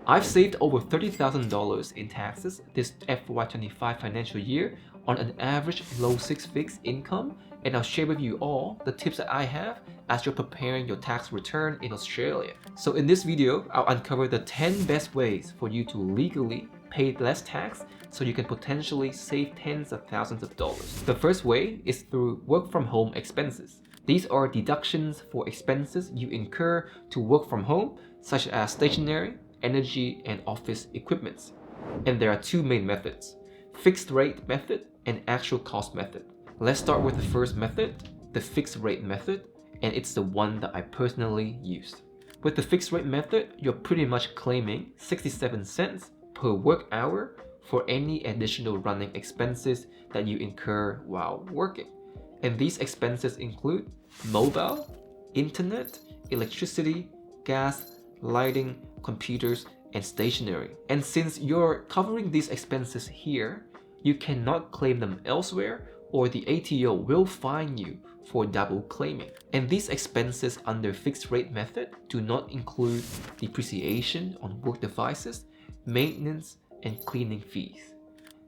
I've saved over $30,000 in taxes this FY25 financial year on an average low six-figure income, and I'll share with you all the tips that I have as you're preparing your tax return in Australia. So in this video, I'll uncover the 10 best ways for you to legally pay less tax so you can potentially save tens of thousands of dollars. The first way is through work from home expenses. These are deductions for expenses you incur to work from home, such as stationery, energy, and office equipment. And there are two main methods: fixed rate method and actual cost method. Let's start with the first method, the fixed rate method, and it's the one that I personally use. With the fixed rate method, you're pretty much claiming 67 cents per work hour for any additional running expenses that you incur while working. And these expenses include mobile, internet, electricity, gas, lighting, computers, and stationery. And since you're covering these expenses here, you cannot claim them elsewhere, or the ATO will fine you for double claiming. And these expenses under fixed rate method do not include depreciation on work devices, maintenance, and cleaning fees.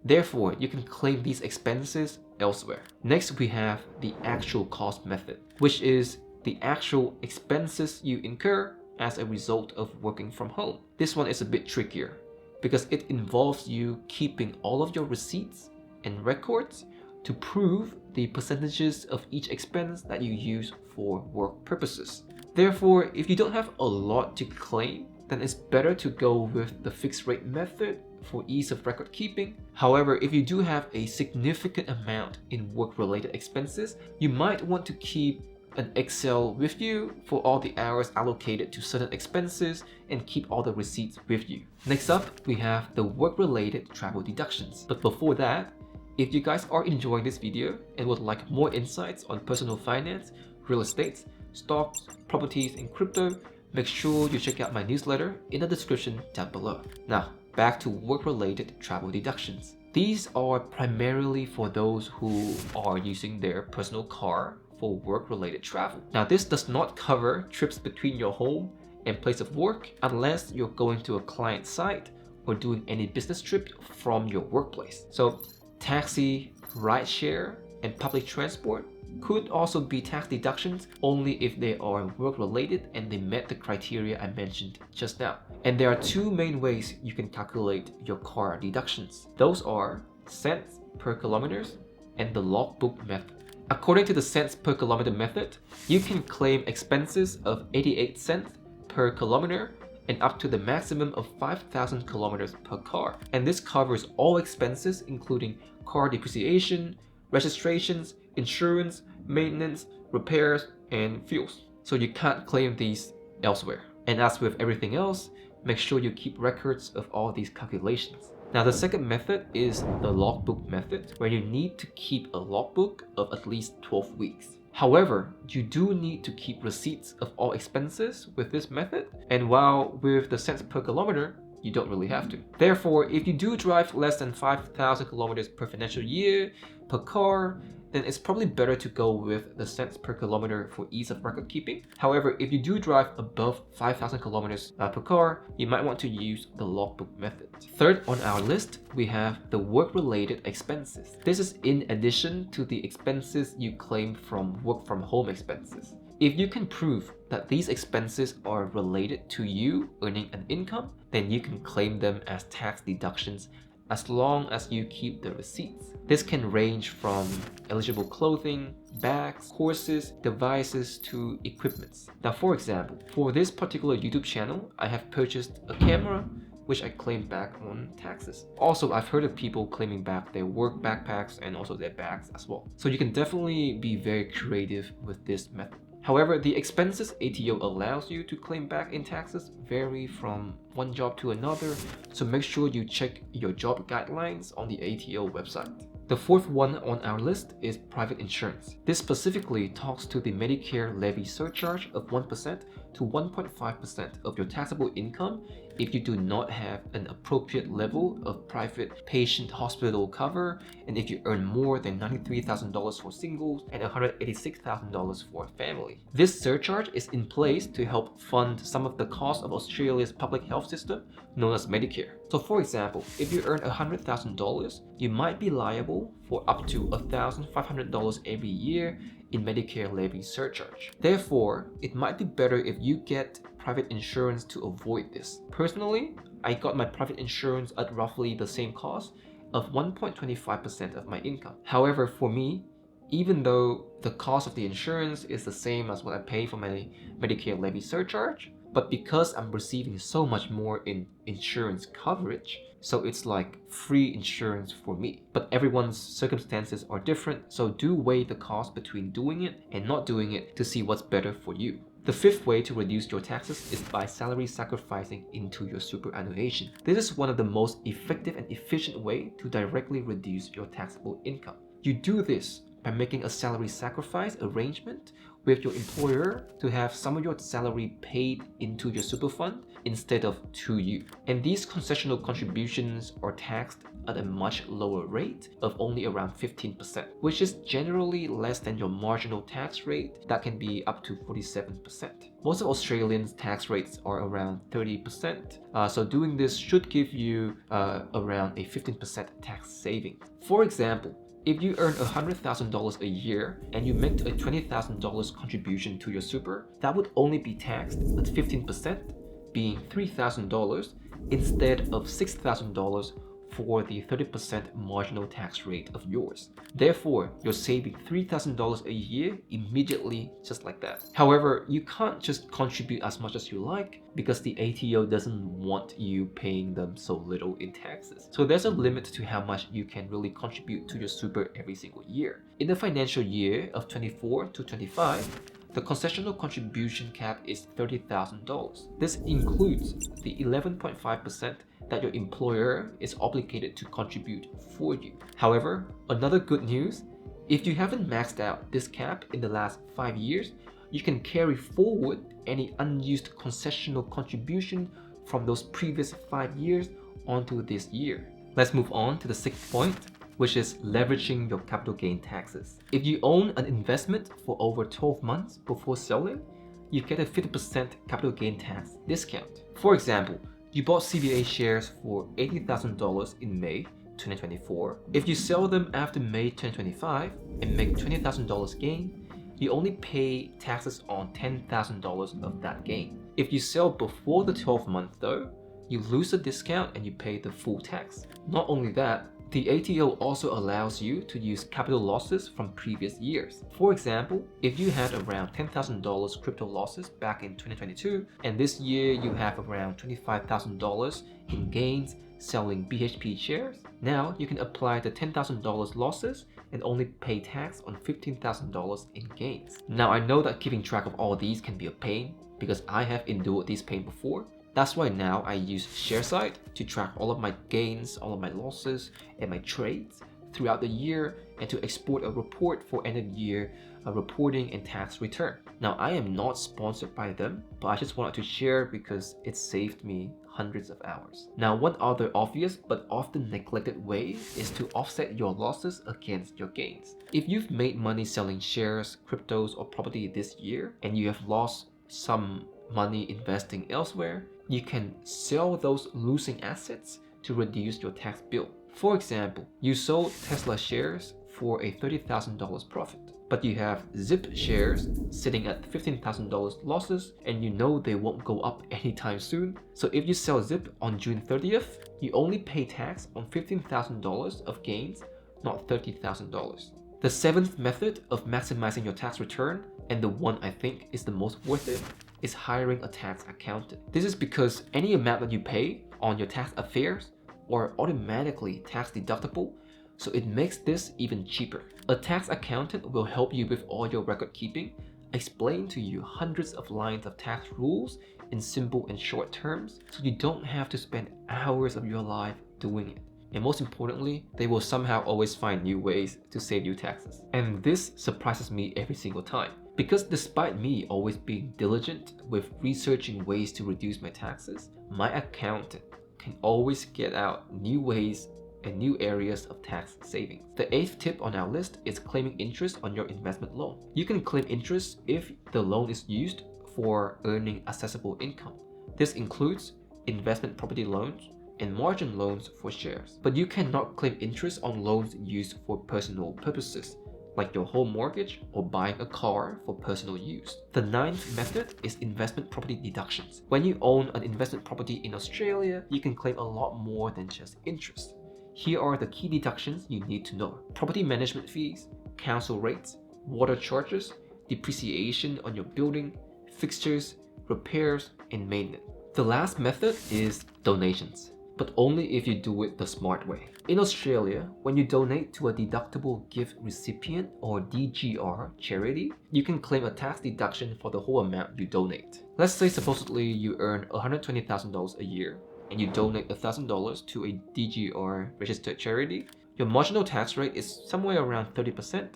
Therefore, you can claim these expenses elsewhere. Next, we have the actual cost method, which is the actual expenses you incur as a result of working from home. This one is a bit trickier because it involves you keeping all of your receipts and records to prove the percentages of each expense that you use for work purposes. Therefore, if you don't have a lot to claim, then it's better to go with the fixed rate method for ease of record keeping. However, if you do have a significant amount in work-related expenses, you might want to keep an Excel with you for all the hours allocated to certain expenses and keep all the receipts with you. Next up, we have the work-related travel deductions. But before that, if you guys are enjoying this video and would like more insights on personal finance, real estate, stocks, properties, and crypto, make sure you check out my newsletter in the description down below. Now, back to work-related travel deductions. These are primarily for those who are using their personal car for work-related travel. Now, this does not cover trips between your home and place of work unless you're going to a client site or doing any business trip from your workplace. So, taxi, rideshare, and public transport could also be tax deductions only if they are work-related and they met the criteria I mentioned just now. And there are two main ways you can calculate your car deductions. Those are cents per kilometers and the logbook method. According to the cents per kilometer method, you can claim expenses of 88 cents per kilometer and up to the maximum of 5,000 kilometers per car. And this covers all expenses including car depreciation, registrations, insurance, maintenance, repairs, and fuels. So you can't claim these elsewhere. And as with everything else, make sure you keep records of all these calculations. Now, the second method is the logbook method, where you need to keep a logbook of at least 12 weeks. However, you do need to keep receipts of all expenses with this method, and while with the cents per kilometer, you don't really have to. Therefore, if you do drive less than 5,000 kilometers per financial year per car, then it's probably better to go with the cents per kilometer for ease of record keeping. However, if you do drive above 5,000 kilometers per car, you might want to use the logbook method. Third on our list, we have the work-related expenses. This is in addition to the expenses you claim from work from home expenses. If you can prove that these expenses are related to you earning an income, then you can claim them as tax deductions as long as you keep the receipts. This can range from eligible clothing, bags, courses, devices, to equipments. Now, for example, for this particular YouTube channel, I have purchased a camera, which I claimed back on taxes. Also, I've heard of people claiming back their work backpacks and also their bags as well. So you can definitely be very creative with this method. However, the expenses ATO allows you to claim back in taxes vary from one job to another, so make sure you check your job guidelines on the ATO website. The fourth one on our list is private insurance. This specifically talks to the Medicare levy surcharge of 1% to 1.5% of your taxable income if you do not have an appropriate level of private patient hospital cover, and if you earn more than $93,000 for singles and $186,000 for a family. This surcharge is in place to help fund some of the cost of Australia's public health system, known as Medicare. So for example, if you earn $100,000, you might be liable for up to $1,500 every year in Medicare levy surcharge. Therefore, it might be better if you get private insurance to avoid this. Personally, I got my private insurance at roughly the same cost of 1.25% of my income. However, for me, even though the cost of the insurance is the same as what I pay for my Medicare levy surcharge, but because I'm receiving so much more in insurance coverage, so it's like free insurance for me. But everyone's circumstances are different, so do weigh the cost between doing it and not doing it to see what's better for you. The fifth way to reduce your taxes is by salary sacrificing into your superannuation. This is one of the most effective and efficient way to directly reduce your taxable income. You do this by making a salary sacrifice arrangement with your employer to have some of your salary paid into your super fund instead of to you. And these concessional contributions are taxed at a much lower rate of only around 15%, which is generally less than your marginal tax rate that can be up to 47%. Most of Australians' tax rates are around 30%, so doing this should give you around a 15% tax savings. For example, if you earn $100,000 a year and you make a $20,000 contribution to your super, that would only be taxed at 15%, being $3,000 instead of $6,000 for the 30% marginal tax rate of yours. Therefore, you're saving $3,000 a year immediately just like that. However, you can't just contribute as much as you like because the ATO doesn't want you paying them so little in taxes. So there's a limit to how much you can really contribute to your super every single year. In the financial year of 24 to 25, the concessional contribution cap is $30,000. This includes the 11.5% that your employer is obligated to contribute for you. However, another good news, if you haven't maxed out this cap in the last 5 years, you can carry forward any unused concessional contribution from those previous 5 years onto this year. Let's move on to the sixth point, which is leveraging your capital gain taxes. If you own an investment for over 12 months before selling, you get a 50% capital gain tax discount. For example, you bought CBA shares for $80,000 in May 2024. If you sell them after May 2025 and make $20,000 gain, you only pay taxes on $10,000 of that gain. If you sell before the 12th month though, you lose the discount and you pay the full tax. Not only that, the ATO also allows you to use capital losses from previous years. For example, if you had around $10,000 crypto losses back in 2022, and this year you have around $25,000 in gains selling BHP shares, now you can apply the $10,000 losses and only pay tax on $15,000 in gains. Now I know that keeping track of all these can be a pain because I have endured this pain before. That's why now I use ShareSite to track all of my gains, all of my losses, and my trades throughout the year and to export a report for end of year reporting and tax return. Now I am not sponsored by them, but I just wanted to share because it saved me hundreds of hours. Now one other obvious but often neglected way is to offset your losses against your gains. If you've made money selling shares, cryptos, or property this year and you have lost some money investing elsewhere, you can sell those losing assets to reduce your tax bill. For example, you sold Tesla shares for a $30,000 profit, but you have Zip shares sitting at $15,000 losses and you know they won't go up anytime soon. So if you sell Zip on June 30th, you only pay tax on $15,000 of gains, not $30,000. The seventh method of maximizing your tax return, and the one I think is the most worth it, is hiring a tax accountant. This is because any amount that you pay on your tax affairs are automatically tax deductible, so it makes this even cheaper. A tax accountant will help you with all your record keeping, explain to you hundreds of lines of tax rules in simple and short terms, so you don't have to spend hours of your life doing it. And most importantly, they will somehow always find new ways to save you taxes. And this surprises me every single time. Because despite me always being diligent with researching ways to reduce my taxes, my accountant can always get out new ways and new areas of tax savings. The 8th tip on our list is claiming interest on your investment loan. You can claim interest if the loan is used for earning accessible income. This includes investment property loans and margin loans for shares. But you cannot claim interest on loans used for personal purposes, like your home mortgage or buying a car for personal use. The 9th method is investment property deductions. When you own an investment property in Australia, you can claim a lot more than just interest. Here are the key deductions you need to know. Property management fees, council rates, water charges, depreciation on your building, fixtures, repairs, and maintenance. The last method is donations, but only if you do it the smart way. In Australia, when you donate to a deductible gift recipient or DGR charity, you can claim a tax deduction for the whole amount you donate. Let's say supposedly you earn $120,000 a year and you donate $1,000 to a DGR registered charity. Your marginal tax rate is somewhere around 30%.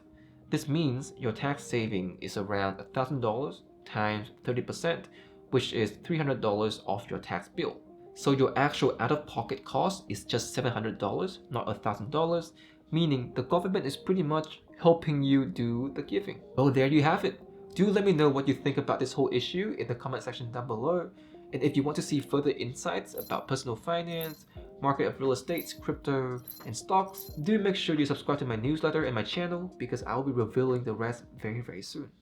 This means your tax saving is around $1,000 times 30%, which is $300 off your tax bill. So your actual out-of-pocket cost is just $700, not $1,000, meaning the government is pretty much helping you do the giving. Well, there you have it. Do let me know what you think about this whole issue in the comment section down below. And if you want to see further insights about personal finance, market of real estate, crypto, and stocks, do make sure you subscribe to my newsletter and my channel because I will be revealing the rest very soon.